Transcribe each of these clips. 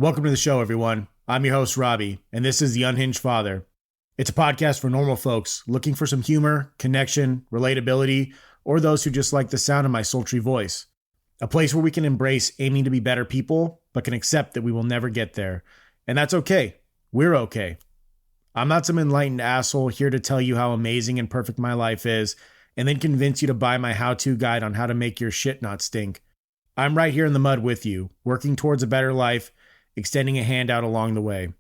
Welcome to the show, everyone. I'm your host, Robbie, and this is The Unhinged Father. It's a podcast for normal folks looking for some humor, connection, relatability, or those who just like the sound of my sultry voice. A place where we can embrace aiming to be better people, but can accept that we will never get there. And that's okay. We're okay. I'm not some enlightened asshole here to tell you how amazing and perfect my life is, and then convince you to buy my how-to guide on how to make your shit not stink. I'm right here in the mud with you, working towards a better life, extending a hand out along the way.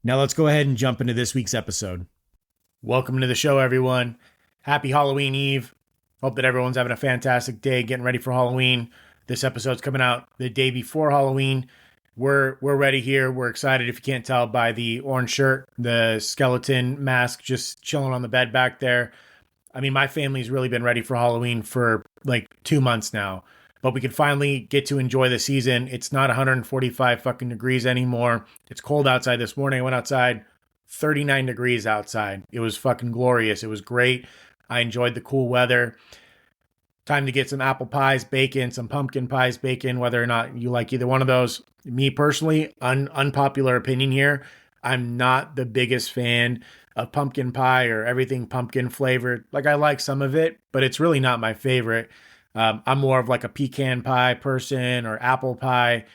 Now let's go ahead and jump into this week's episode. Welcome to the show, everyone. Happy Halloween Eve. Hope that everyone's having a fantastic day, getting ready for Halloween. This episode's coming out the day before Halloween. We're ready here. We're excited, if you can't tell by the orange shirt, the skeleton mask just chilling on the bed back there. I mean, my family's really been ready for Halloween for like 2 months now. But we could finally get to enjoy the season. It's not 145 fucking degrees anymore. It's cold outside this morning. I went outside, 39 degrees outside. It was fucking glorious. It was great. I enjoyed the cool weather. Time to get some apple pies, bacon, some pumpkin pies, bacon, whether or not you like either one of those. Me personally, unpopular opinion here, I'm not the biggest fan of pumpkin pie or everything pumpkin flavored. Like, I like some of it, but it's really not my favorite. I'm more of like a pecan pie person or apple pie.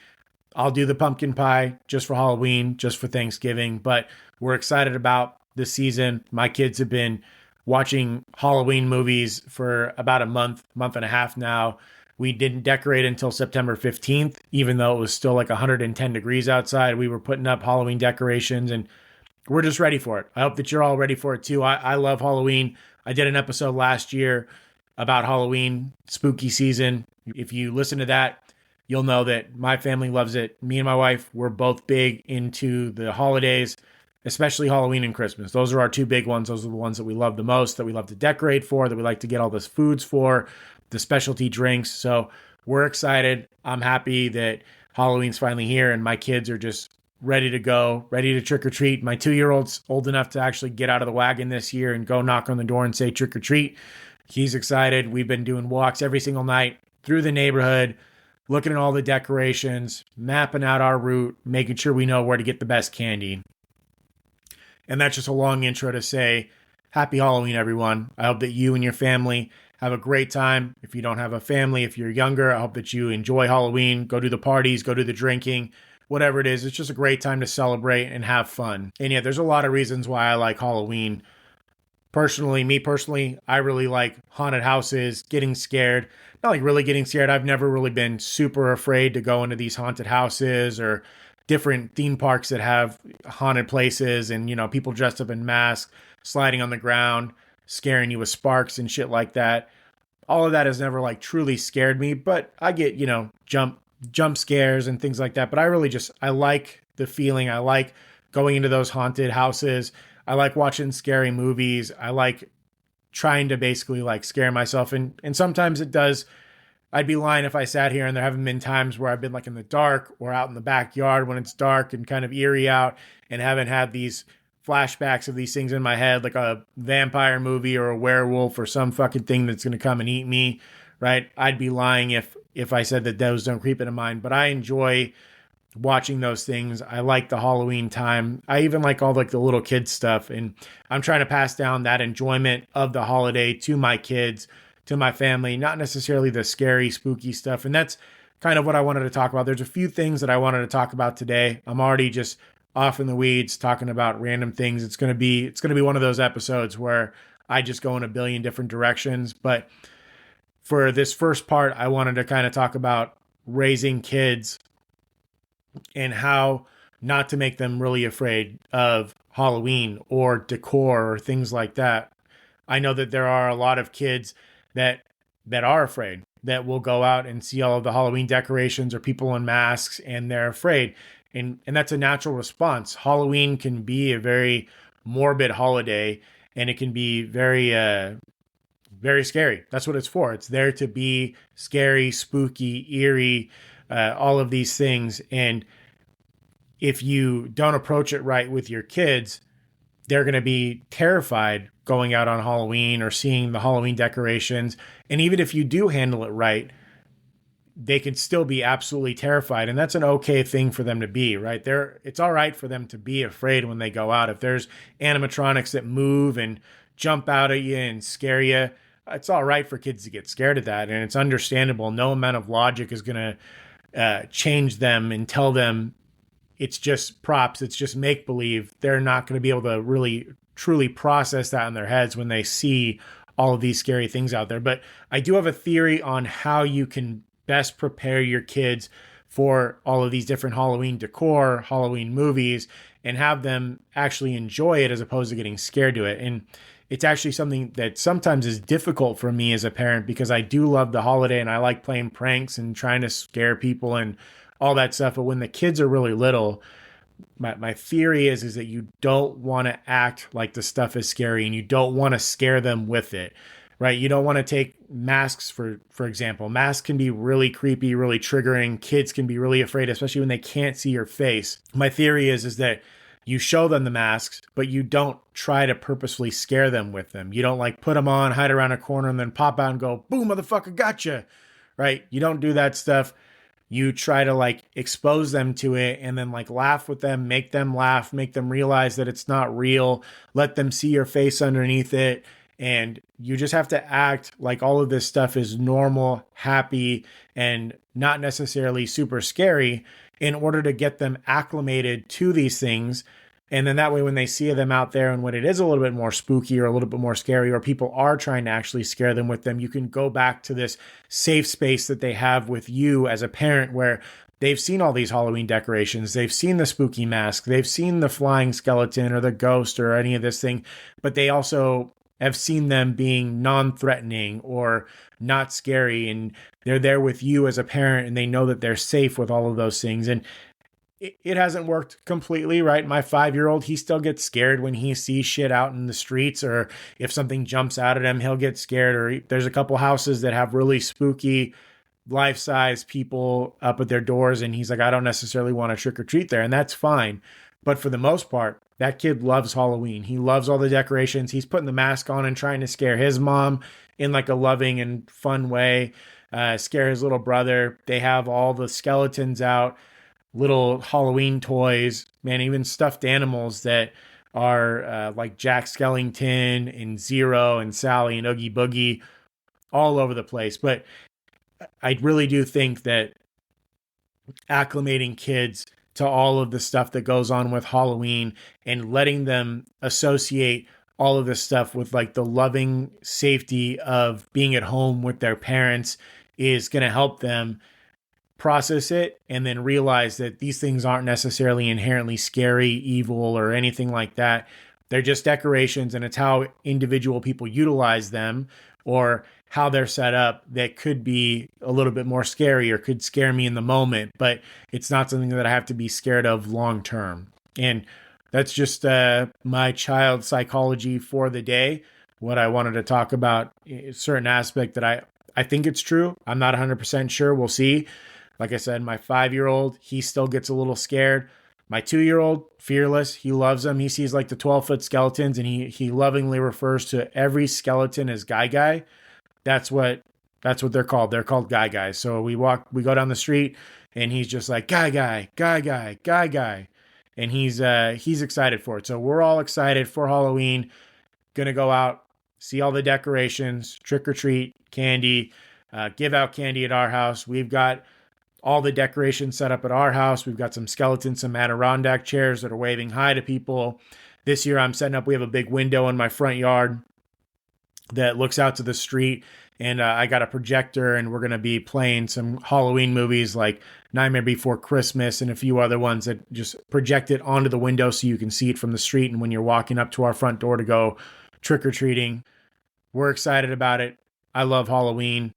I'll do the pumpkin pie just for Halloween, just for Thanksgiving, but we're excited about this season. My kids have been watching Halloween movies for about a month and a half now. We didn't decorate until September 15th, even though it was still like 110 degrees outside. We were putting up Halloween decorations and we're just ready for it. I hope that you're all ready for it too. I love Halloween. I did an episode last year about Halloween, spooky season. If you listen to that, you'll know that my family loves it. Me and my wife, we're both big into the holidays, especially Halloween and Christmas. Those are our two big ones. Those are the ones that we love the most, that we love to decorate for, that we like to get all those foods for, the specialty drinks. So we're excited. I'm happy that Halloween's finally here and my kids are just ready to go, ready to trick or treat. My 2-year-old's old enough to actually get out of the wagon this year and go knock on the door and say trick or treat. He's excited. We've been doing walks every single night through the neighborhood, looking at all the decorations, mapping out our route, making sure we know where to get the best candy. And that's just a long intro to say, happy Halloween, everyone. I hope that you and your family have a great time. If you don't have a family, if you're younger, I hope that you enjoy Halloween, go to the parties, go to the drinking, whatever it is. It's just a great time to celebrate and have fun. And yeah, there's a lot of reasons why I like Halloween. Me personally, I really like haunted houses, getting scared. Not like really getting scared. I've never really been super afraid to go into these haunted houses or different theme parks that have haunted places and, you know, people dressed up in masks, sliding on the ground, scaring you with sparks and shit like that. All of that has never like truly scared me, but I get, you know, jump scares and things like that. But I like the feeling. I like going into those haunted houses. I like watching scary movies. I like trying to basically like scare myself. And sometimes it does. I'd be lying if I sat here and there haven't been times where I've been like in the dark or out in the backyard when it's dark and kind of eerie out and haven't had these flashbacks of these things in my head, like a vampire movie or a werewolf or some fucking thing that's going to come and eat me, right? I'd be lying if I said that those don't creep into mind, but I enjoy watching those things. I like the Halloween time. I even like all like the little kids stuff. And I'm trying to pass down that enjoyment of the holiday to my kids, to my family, not necessarily the scary, spooky stuff. And that's kind of what I wanted to talk about. There's a few things that I wanted to talk about today. I'm already just off in the weeds talking about random things. It's going to be one of those episodes where I just go in a billion different directions. But for this first part, I wanted to kind of talk about raising kids and how not to make them really afraid of Halloween or decor or things like that. I know that there are a lot of kids that are afraid, that will go out and see all of the Halloween decorations or people in masks and they're afraid. And that's a natural response. Halloween can be a very morbid holiday and it can be very scary. That's what it's for. It's there to be scary, spooky, eerie, all of these things. And if you don't approach it right with your kids, they're going to be terrified going out on Halloween or seeing the Halloween decorations. And even if you do handle it right, they can still be absolutely terrified. And that's an okay thing for them to be, right? It's all right for them to be afraid when they go out. If there's animatronics that move and jump out at you and scare you, it's all right for kids to get scared of that. And it's understandable. No amount of logic is going to change them and tell them it's just props, it's just make believe. They're not going to be able to really truly process that in their heads when they see all of these scary things out there. But I do have a theory on how you can best prepare your kids for all of these different Halloween decor, Halloween movies, and have them actually enjoy it as opposed to getting scared to it. And it's actually something that sometimes is difficult for me as a parent because I do love the holiday and I like playing pranks and trying to scare people and all that stuff. But when the kids are really little, my theory is that you don't want to act like the stuff is scary and you don't want to scare them with it, right? You don't want to take masks, for example. Masks can be really creepy, really triggering. Kids can be really afraid, especially when they can't see your face. My theory is that you show them the masks, but you don't try to purposefully scare them with them. You don't like put them on, hide around a corner, and then pop out and go, boom, motherfucker, gotcha, right? You don't do that stuff. You try to like expose them to it and then like laugh with them, make them laugh, make them realize that it's not real, let them see your face underneath it. And you just have to act like all of this stuff is normal, happy, and not necessarily super scary in order to get them acclimated to these things. And then that way, when they see them out there and when it is a little bit more spooky or a little bit more scary, or people are trying to actually scare them with them, you can go back to this safe space that they have with you as a parent where they've seen all these Halloween decorations. They've seen the spooky mask. They've seen the flying skeleton or the ghost or any of this thing, but they also have seen them being non-threatening or not scary. And they're there with you as a parent and they know that they're safe with all of those things. And it hasn't worked completely, right? My 5-year-old, he still gets scared when he sees shit out in the streets, or if something jumps out at him, he'll get scared. Or there's a couple houses that have really spooky life-size people up at their doors, and he's like, I don't necessarily want to trick or treat there, and that's fine. But for the most part, that kid loves Halloween. He loves all the decorations. He's putting the mask on and trying to scare his mom in like a loving and fun way, scare his little brother. They have all the skeletons out, little Halloween toys, man, even stuffed animals that are like Jack Skellington and Zero and Sally and Oogie Boogie all over the place. But I really do think that acclimating kids to all of the stuff that goes on with Halloween and letting them associate all of this stuff with like the loving safety of being at home with their parents is going to help them process it and then realize that these things aren't necessarily inherently scary, evil, or anything like that. They're just decorations, and it's how individual people utilize them or how they're set up that could be a little bit more scary or could scare me in the moment, but it's not something that I have to be scared of long term. And that's just my child psychology for the day. What I wanted to talk about, a certain aspect that I think it's true. I'm not 100% sure. We'll see. Like I said, my 5-year-old, he still gets a little scared. My 2-year-old, fearless. He loves them. He sees like the 12-foot skeletons and he lovingly refers to every skeleton as Guy Guy. That's what they're called. They're called Guy Guys. So we go down the street and he's just like, Guy Guy, Guy Guy, Guy Guy. And he's excited for it. So we're all excited for Halloween. Gonna go out, see all the decorations, trick or treat, candy, give out candy at our house. We've got all the decorations set up at our house. We've got some skeletons, some Adirondack chairs that are waving hi to people. This year I'm setting up, we have a big window in my front yard that looks out to the street. And I got a projector and we're going to be playing some Halloween movies like Nightmare Before Christmas and a few other ones that just project it onto the window so you can see it from the street. And when you're walking up to our front door to go trick-or-treating, we're excited about it. I love Halloween.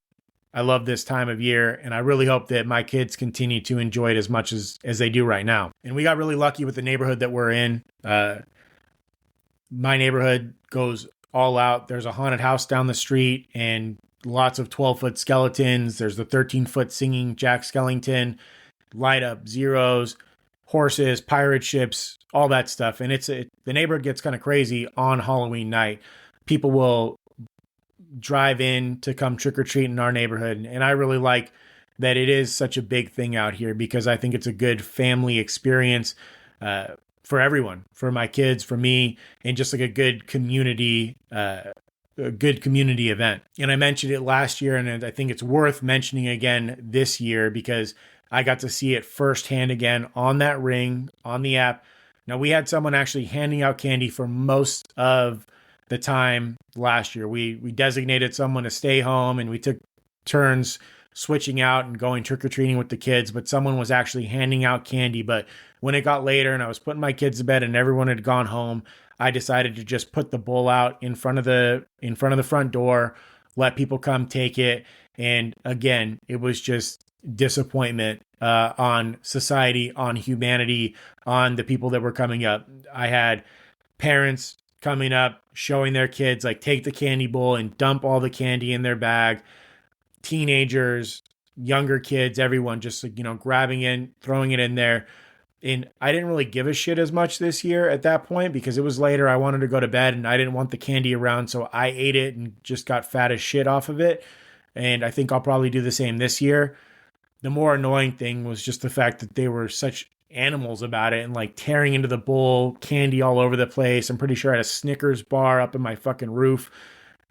I love this time of year, and I really hope that my kids continue to enjoy it as much as they do right now. And we got really lucky with the neighborhood that we're in. My neighborhood goes all out. There's a haunted house down the street and lots of 12-foot skeletons. There's the 13-foot singing Jack Skellington, light up Zeros, horses, pirate ships, all that stuff. And the neighborhood gets kind of crazy on Halloween night. People will drive in to come trick-or-treat in our neighborhood. And I really like that it is such a big thing out here, because I think it's a good family experience for everyone, for my kids, for me, and just like a good community event. And I mentioned it last year, and I think it's worth mentioning again this year because I got to see it firsthand again on that ring, on the app. Now, we had someone actually handing out candy for most of the time last year. We designated someone to stay home, and we took turns switching out and going trick-or-treating with the kids, but someone was actually handing out candy. But when it got later and I was putting my kids to bed and everyone had gone home, I decided to just put the bowl out in front of the front door, let people come take it. And again, it was just disappointment on society, on humanity, on the people that were coming up. I had parents coming up, showing their kids, like, take the candy bowl and dump all the candy in their bag. Teenagers, younger kids, everyone just, like, grabbing in, throwing it in there. And I didn't really give a shit as much this year at that point because it was later. I wanted to go to bed and I didn't want the candy around. So I ate it and just got fat as shit off of it. And I think I'll probably do the same this year. The more annoying thing was just the fact that they were such animals about it and like tearing into the bowl, candy all over the place. I'm pretty sure I had a Snickers bar up in my fucking roof.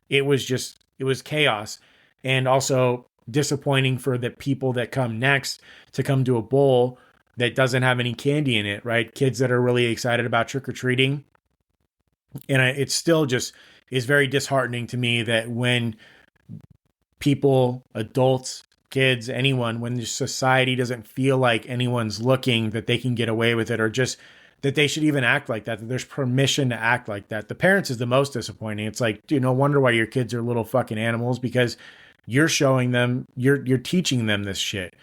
It was chaos. And also disappointing for the people that come next to come to a bowl that doesn't have any candy in it, right? Kids that are really excited about trick-or-treating. And it still just is very disheartening to me that when people, adults, kids, anyone, when the society doesn't feel like anyone's looking, that they can get away with it, or just that they should even act like that there's permission to act like that. The parents is the most disappointing. It's like, dude, no wonder why your kids are little fucking animals, because you're showing them, you're teaching them this shit.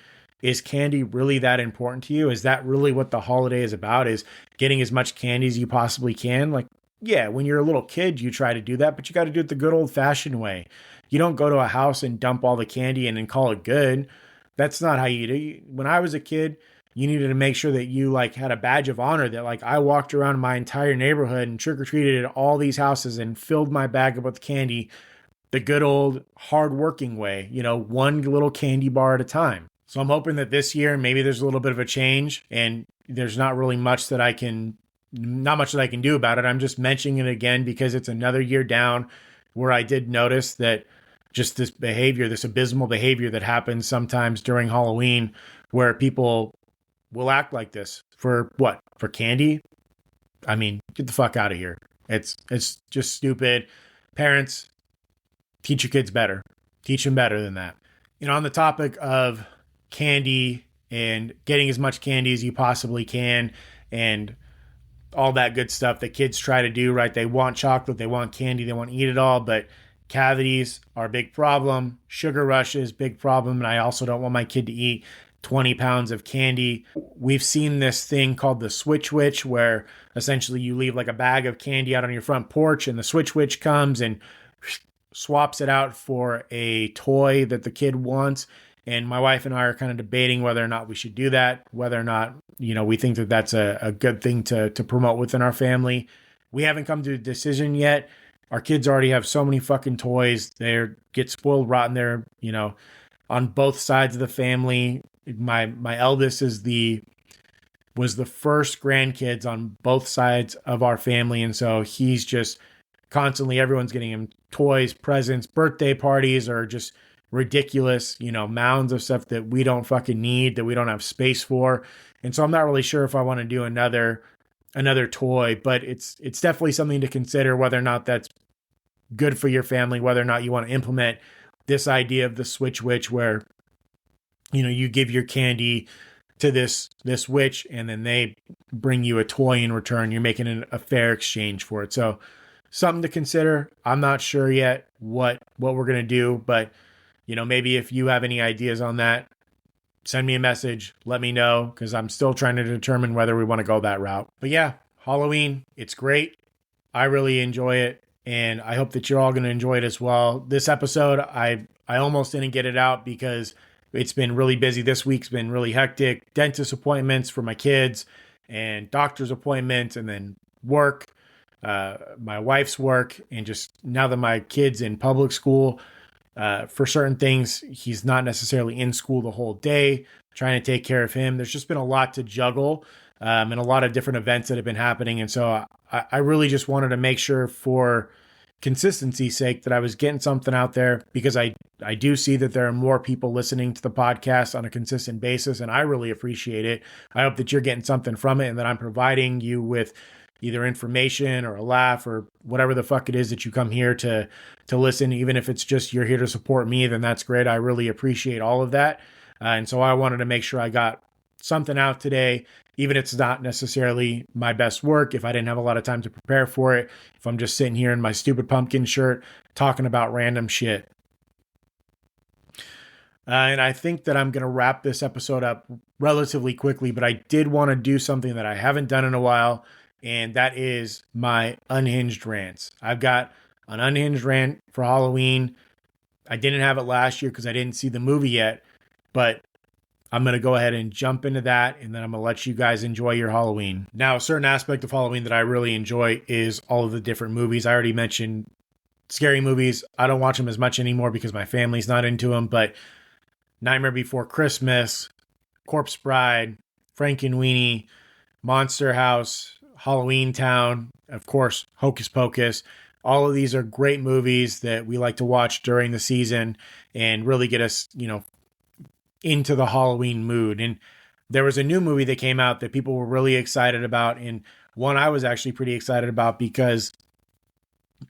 Is candy really that important to you? Is that really what the holiday is about? Is getting as much candy as you possibly can? Like, yeah, when you're a little kid, you try to do that, but you got to do it the good old fashioned way. You don't go to a house and dump all the candy in and call it good. That's not how you do. When I was a kid, you needed to make sure that you like had a badge of honor, that like I walked around my entire neighborhood and trick-or-treated at all these houses and filled my bag up with candy the good old hard-working way, one little candy bar at a time. So I'm hoping that this year, maybe there's a little bit of a change, and there's not much that I can do about it. I'm just mentioning it again because it's another year down where I did notice that just this behavior, this abysmal behavior that happens sometimes during Halloween, where people will act like this for what? For candy? I mean, get the fuck out of here. It's just stupid. Parents, teach your kids better. Teach them better than that. On the topic of candy and getting as much candy as you possibly can and all that good stuff that kids try to do, right? They want chocolate, they want candy, they want to eat it all, but cavities are a big problem. Sugar rushes, big problem. And I also don't want my kid to eat 20 pounds of candy. We've seen this thing called the Switch Witch, where essentially you leave like a bag of candy out on your front porch and the Switch Witch comes and swaps it out for a toy that the kid wants. And my wife and I are kind of debating whether or not we should do that, whether or not, we think that that's a good thing to promote within our family. We haven't come to a decision yet. Our kids already have so many fucking toys. They get spoiled rotten there, on both sides of the family. My eldest was the first grandkids on both sides of our family. And so he's just constantly, everyone's getting him toys, presents, birthday parties, or just ridiculous, mounds of stuff that we don't fucking need, that we don't have space for. And so I'm not really sure if I want to do another toy, but it's definitely something to consider, whether or not that's good for your family, whether or not you want to implement this idea of the Switch Witch, where, you give your candy to this witch and then they bring you a toy in return. You're making a fair exchange for it. So something to consider. I'm not sure yet what we're going to do, but maybe if you have any ideas on that, send me a message, let me know, because I'm still trying to determine whether we want to go that route. But yeah, Halloween, it's great. I really enjoy it, and I hope that you're all going to enjoy it as well. This episode, I almost didn't get it out because it's been really busy. This week's been really hectic. Dentist appointments for my kids and doctor's appointments, and then work, my wife's work, and just now that my kid's in public school, For certain things, he's not necessarily in school the whole day, trying to take care of him. There's just been a lot to juggle, and a lot of different events that have been happening. And so I really just wanted to make sure, for consistency's sake, that I was getting something out there, because I do see that there are more people listening to the podcast on a consistent basis, and I really appreciate it. I hope that you're getting something from it, and that I'm providing you with either information or a laugh or whatever the fuck it is that you come here to listen. Even if it's just you're here to support me, then that's great. I really appreciate all of that. And so I wanted to make sure I got something out today, even if it's not necessarily my best work, if I didn't have a lot of time to prepare for it, if I'm just sitting here in my stupid pumpkin shirt talking about random shit. And I think that I'm going to wrap this episode up relatively quickly, but I did want to do something that I haven't done in a while, and that is my unhinged rants. I've got an unhinged rant for Halloween. I didn't have it last year because I didn't see the movie yet, but I'm going to go ahead and jump into that, and then I'm going to let you guys enjoy your Halloween. Now, a certain aspect of Halloween that I really enjoy is all of the different movies. I already mentioned scary movies. I don't watch them as much anymore because my family's not into them, but Nightmare Before Christmas, Corpse Bride, Frankenweenie, Monster House, Halloween Town, of course, Hocus Pocus. All of these are great movies that we like to watch during the season and really get us, into the Halloween mood. And there was a new movie that came out that people were really excited about, and one I was actually pretty excited about because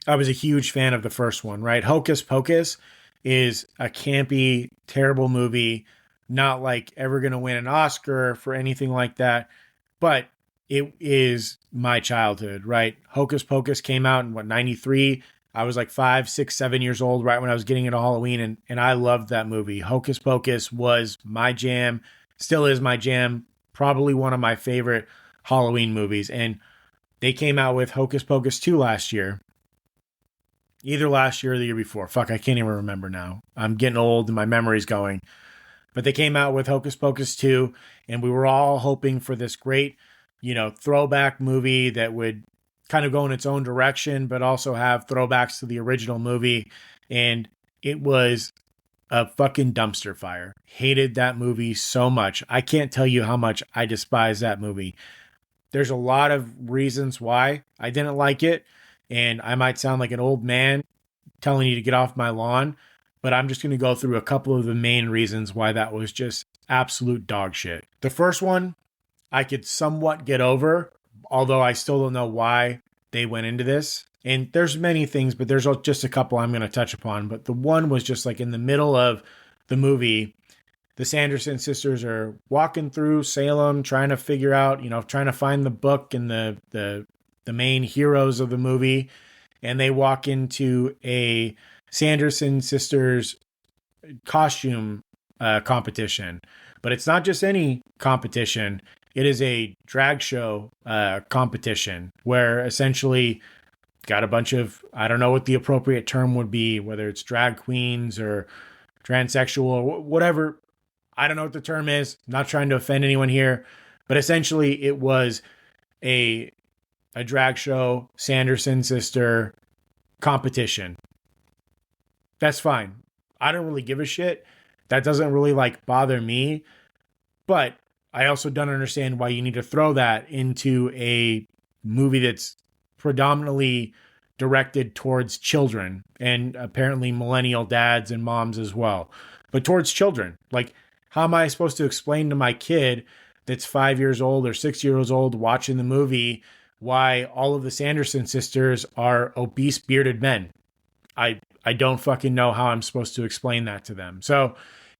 I was a huge fan of the first one, right? Hocus Pocus is a campy, terrible movie, not like ever going to win an Oscar for anything like that, but it is my childhood, right? Hocus Pocus came out in 93? I was like 5, 6, 7 years old right when I was getting into Halloween, and I loved that movie. Hocus Pocus was my jam, still is my jam, probably one of my favorite Halloween movies. And they came out with Hocus Pocus 2 last year. Either last year or the year before. Fuck, I can't even remember now. I'm getting old and my memory's going. But they came out with Hocus Pocus 2, and we were all hoping for this great, throwback movie that would kind of go in its own direction, but also have throwbacks to the original movie. And it was a fucking dumpster fire. Hated that movie so much. I can't tell you how much I despise that movie. There's a lot of reasons why I didn't like it, and I might sound like an old man telling you to get off my lawn, but I'm just going to go through a couple of the main reasons why that was just absolute dog shit. The first one I could somewhat get over, although I still don't know why they went into this. And there's many things, but there's just a couple I'm going to touch upon. But the one was just like in the middle of the movie, the Sanderson sisters are walking through Salem, trying to figure out, trying to find the book and the main heroes of the movie. And they walk into a Sanderson sisters costume competition. But it's not just any competition. It is a drag show competition where essentially got a bunch of, I don't know what the appropriate term would be, whether it's drag queens or transsexual or whatever. I don't know what the term is. I'm not trying to offend anyone here, but essentially it was a drag show Sanderson sister competition. That's fine. I don't really give a shit. That doesn't really bother me, but I also don't understand why you need to throw that into a movie that's predominantly directed towards children and apparently millennial dads and moms as well, but towards children. How am I supposed to explain to my kid that's 5 years old or 6 years old watching the movie why all of the Sanderson sisters are obese bearded men? I don't fucking know how I'm supposed to explain that to them. So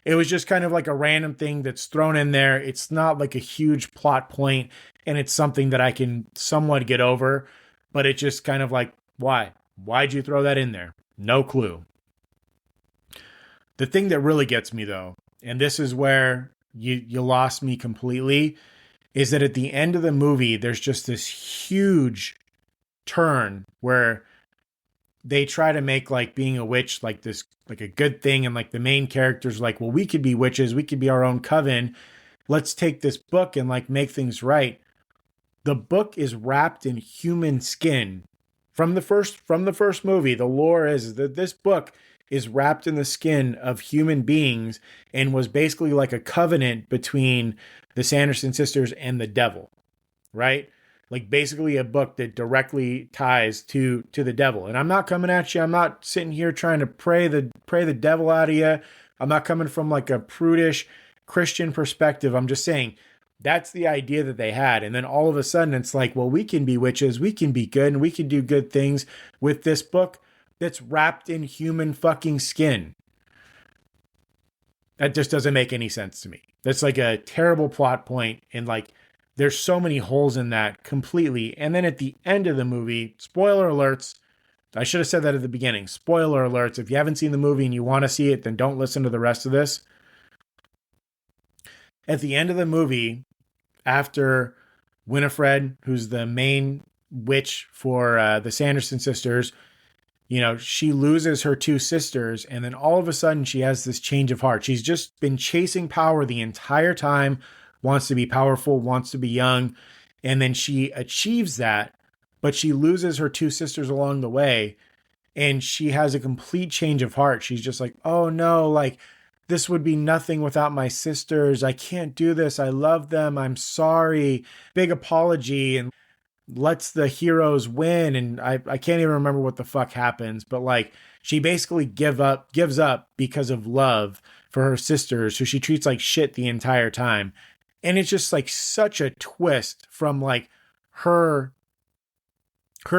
it was just kind of like a random thing that's thrown in there. It's not like a huge plot point, and it's something that I can somewhat get over, but it's just kind of like, why? Why'd you throw that in there? No clue. The thing that really gets me, though, and this is where you lost me completely, is that at the end of the movie, there's just this huge turn where they try to make being a witch this a good thing, and the main character's well, we could be witches, we could be our own coven, let's take this book and make things right. The book is wrapped in human skin. From the first movie, the lore is that this book is wrapped in the skin of human beings and was basically like a covenant between the Sanderson sisters and the devil, right? Like basically a book that directly ties to the devil. And I'm not coming at you. I'm not sitting here trying to pray the devil out of you. I'm not coming from like a prudish Christian perspective. I'm just saying that's the idea that they had. And then all of a sudden it's like, well, we can be witches, we can be good, and we can do good things with this book that's wrapped in human fucking skin. That just doesn't make any sense to me. That's like a terrible plot point, and like there's so many holes in that completely. And then at the end of the movie, spoiler alerts, I should have said that at the beginning. Spoiler alerts. If you haven't seen the movie and you want to see it, then don't listen to the rest of this. At the end of the movie, after Winifred, who's the main witch for the Sanderson sisters, she loses her two sisters, and then all of a sudden she has this change of heart. She's just been chasing power the entire time, wants to be powerful, wants to be young, and then she achieves that, but she loses her two sisters along the way, and she has a complete change of heart. She's just like, oh no, like this would be nothing without my sisters. I can't do this. I love them. I'm sorry. Big apology, and lets the heroes win. And I can't even remember what the fuck happens, but like she basically gives up because of love for her sisters, who she treats like shit the entire time. And it's just like such a twist from like her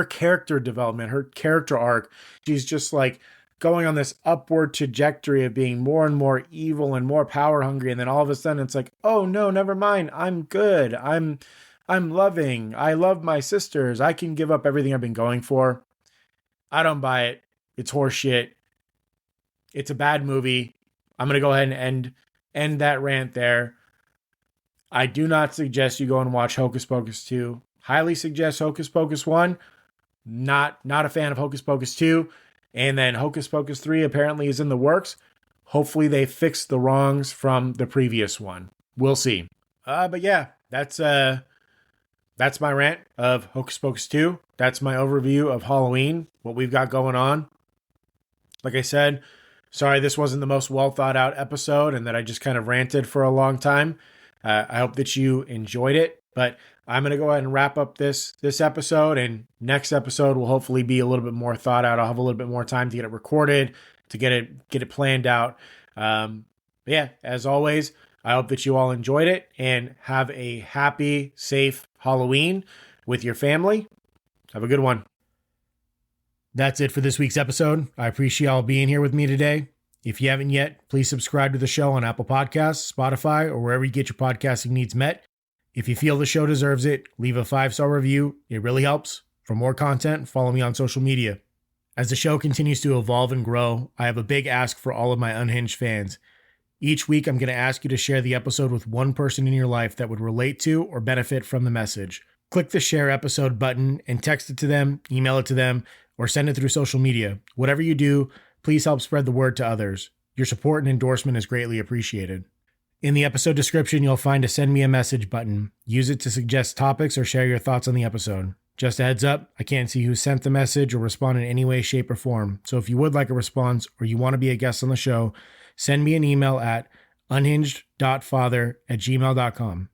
character development, her character arc. She's just like going on this upward trajectory of being more and more evil and more power hungry. And then all of a sudden it's like, oh no, never mind. I'm good. I'm loving. I love my sisters. I can give up everything I've been going for. I don't buy it. It's horseshit. It's a bad movie. I'm going to go ahead and end that rant there. I do not suggest you go and watch Hocus Pocus 2. Highly suggest Hocus Pocus 1. Not a fan of Hocus Pocus 2. And then Hocus Pocus 3 apparently is in the works. Hopefully they fix the wrongs from the previous one. We'll see. But yeah, that's my rant of Hocus Pocus 2. That's my overview of Halloween, what we've got going on. Like I said, sorry this wasn't the most well thought out episode and that I just kind of ranted for a long time. I hope that you enjoyed it, but I'm going to go ahead and wrap up this episode, and next episode will hopefully be a little bit more thought out. I'll have a little bit more time to get it recorded, to get it planned out. Yeah, as always, I hope that you all enjoyed it and have a happy, safe Halloween with your family. Have a good one. That's it for this week's episode. I appreciate y'all being here with me today. If you haven't yet, please subscribe to the show on Apple Podcasts, Spotify, or wherever you get your podcasting needs met. If you feel the show deserves it, leave a 5-star review. It really helps. For more content, follow me on social media. As the show continues to evolve and grow, I have a big ask for all of my Unhinged fans. Each week, I'm going to ask you to share the episode with one person in your life that would relate to or benefit from the message. Click the share episode button and text it to them, email it to them, or send it through social media. Whatever you do, please help spread the word to others. Your support and endorsement is greatly appreciated. In the episode description, you'll find a send me a message button. Use it to suggest topics or share your thoughts on the episode. Just a heads up, I can't see who sent the message or respond in any way, shape, or form. So if you would like a response or you want to be a guest on the show, send me an email at unhinged.father@gmail.com.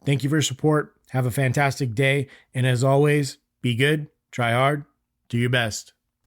Thank you for your support. Have a fantastic day. And as always, be good, try hard, do your best.